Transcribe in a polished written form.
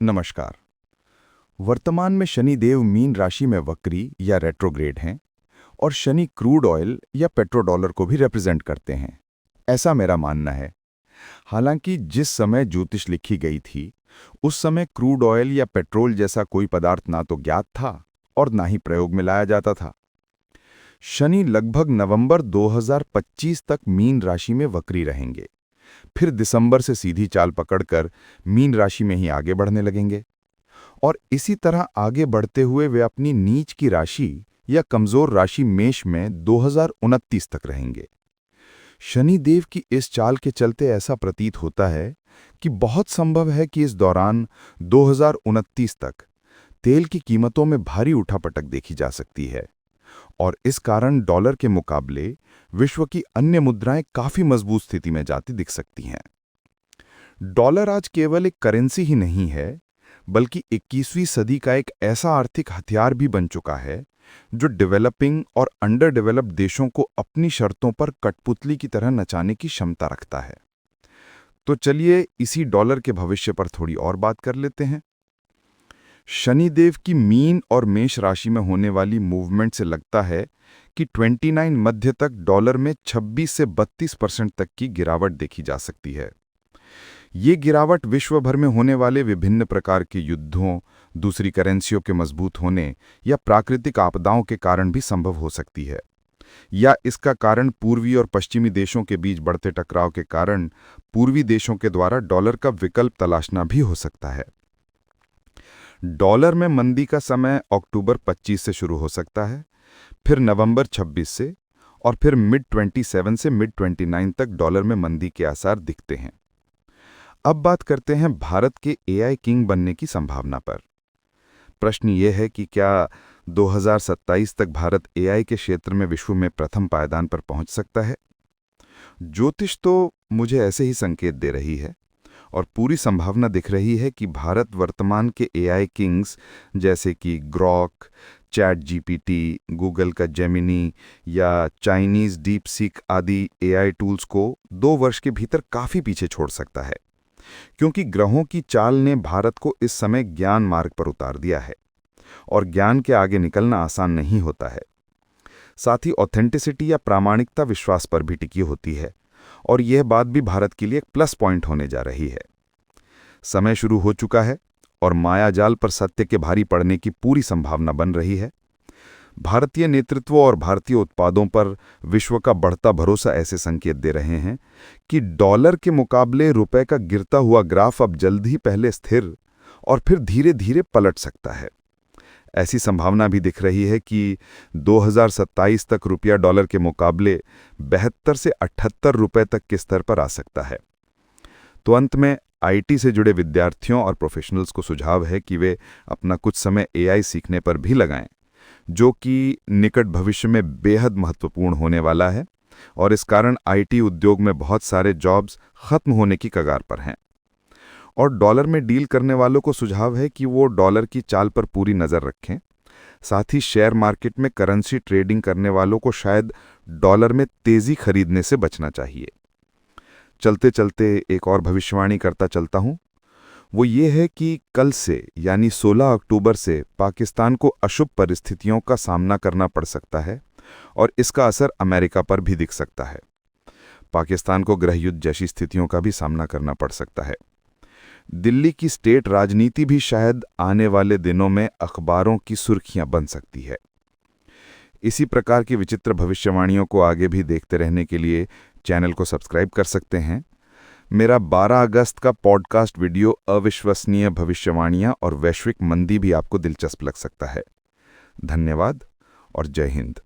नमस्कार। वर्तमान में शनिदेव मीन राशि में वक्री या रेट्रोग्रेड हैं और शनि क्रूड ऑयल या पेट्रोडॉलर को भी रिप्रेजेंट करते हैं, ऐसा मेरा मानना है। हालांकि जिस समय ज्योतिष लिखी गई थी उस समय क्रूड ऑयल या पेट्रोल जैसा कोई पदार्थ ना तो ज्ञात था और ना ही प्रयोग में लाया जाता था। शनि लगभग नवंबर 2025 तक मीन राशि में वक्री रहेंगे, फिर दिसंबर से सीधी चाल पकड़कर मीन राशि में ही आगे बढ़ने लगेंगे और इसी तरह आगे बढ़ते हुए वे अपनी नीच की राशि या कमजोर राशि मेष में 2029 तक रहेंगे। शनिदेव की इस चाल के चलते ऐसा प्रतीत होता है कि बहुत संभव है कि इस दौरान 2029 तक तेल की कीमतों में भारी उठापटक देखी जा सकती है और इस कारण डॉलर के मुकाबले विश्व की अन्य मुद्राएं काफी मजबूत स्थिति में जाती दिख सकती हैं। डॉलर आज केवल एक करेंसी ही नहीं है, बल्कि 21वीं सदी का एक ऐसा आर्थिक हथियार भी बन चुका है जो डेवलपिंग और अंडर डेवलप्ड देशों को अपनी शर्तों पर कठपुतली की तरह नचाने की क्षमता रखता है। तो चलिए इसी डॉलर के भविष्य पर थोड़ी और बात कर लेते हैं। शनिदेव की मीन और मेष राशि में होने वाली मूवमेंट से लगता है कि 29 मध्य तक डॉलर में 26 से 32% तक की गिरावट देखी जा सकती है। ये गिरावट विश्व भर में होने वाले विभिन्न प्रकार के युद्धों, दूसरी करेंसियों के मजबूत होने या प्राकृतिक आपदाओं के कारण भी संभव हो सकती है, या इसका कारण पूर्वी और पश्चिमी देशों के बीच बढ़ते टकराव के कारण पूर्वी देशों के द्वारा डॉलर का विकल्प तलाशना भी हो सकता है। डॉलर में मंदी का समय अक्टूबर 25 से शुरू हो सकता है, फिर नवंबर 26 से और फिर मिड 27 से मिड 29 तक डॉलर में मंदी के आसार दिखते हैं। अब बात करते हैं भारत के एआई किंग बनने की संभावना पर। प्रश्न ये है कि क्या 2027 तक भारत एआई के क्षेत्र में विश्व में प्रथम पायदान पर पहुंच सकता है? ज्योतिष तो मुझे ऐसे ही संकेत दे रही है और पूरी संभावना दिख रही है कि भारत वर्तमान के एआई किंग्स जैसे कि ग्रॉक, चैट जीपीटी, गूगल का जेमिनी या चाइनीज डीप सीक आदि एआई टूल्स को 2 वर्ष के भीतर काफी पीछे छोड़ सकता है, क्योंकि ग्रहों की चाल ने भारत को इस समय ज्ञान मार्ग पर उतार दिया है और ज्ञान के आगे निकलना आसान नहीं होता है। साथ ही ऑथेंटिसिटी या प्रामाणिकता विश्वास पर भी टिकी होती है और यह बात भी भारत के लिए एक प्लस पॉइंट होने जा रही है। समय शुरू हो चुका है और मायाजाल पर सत्य के भारी पड़ने की पूरी संभावना बन रही है। भारतीय नेतृत्व और भारतीय उत्पादों पर विश्व का बढ़ता भरोसा ऐसे संकेत दे रहे हैं कि डॉलर के मुकाबले रुपए का गिरता हुआ ग्राफ अब जल्द ही पहले स्थिर और फिर धीरे धीरे पलट सकता है। ऐसी संभावना भी दिख रही है कि 2027 तक रुपया डॉलर के मुकाबले 72 से 78 रुपए तक के स्तर पर आ सकता है। तो अंत में आईटी से जुड़े विद्यार्थियों और प्रोफेशनल्स को सुझाव है कि वे अपना कुछ समय एआई सीखने पर भी लगाएं, जो कि निकट भविष्य में बेहद महत्वपूर्ण होने वाला है और इस कारण आईटी उद्योग में बहुत सारे जॉब्स खत्म होने की कगार पर हैं। और डॉलर में डील करने वालों को सुझाव है कि वो डॉलर की चाल पर पूरी नज़र रखें। साथ ही शेयर मार्केट में करेंसी ट्रेडिंग करने वालों को शायद डॉलर में तेजी खरीदने से बचना चाहिए। चलते चलते एक और भविष्यवाणी करता चलता हूं, वो ये है कि कल से यानी 16 अक्टूबर से पाकिस्तान को अशुभ परिस्थितियों का सामना करना पड़ सकता है और इसका असर अमेरिका पर भी दिख सकता है। पाकिस्तान को गृहयुद्ध जैसी स्थितियों का भी सामना करना पड़ सकता है। दिल्ली की स्टेट राजनीति भी शायद आने वाले दिनों में अखबारों की सुर्खियां बन सकती है। इसी प्रकार की विचित्र भविष्यवाणियों को आगे भी देखते रहने के लिए चैनल को सब्सक्राइब कर सकते हैं। मेरा 12 अगस्त का पॉडकास्ट वीडियो अविश्वसनीय भविष्यवाणियां और वैश्विक मंदी भी आपको दिलचस्प लग सकता है। धन्यवाद और जय हिंद।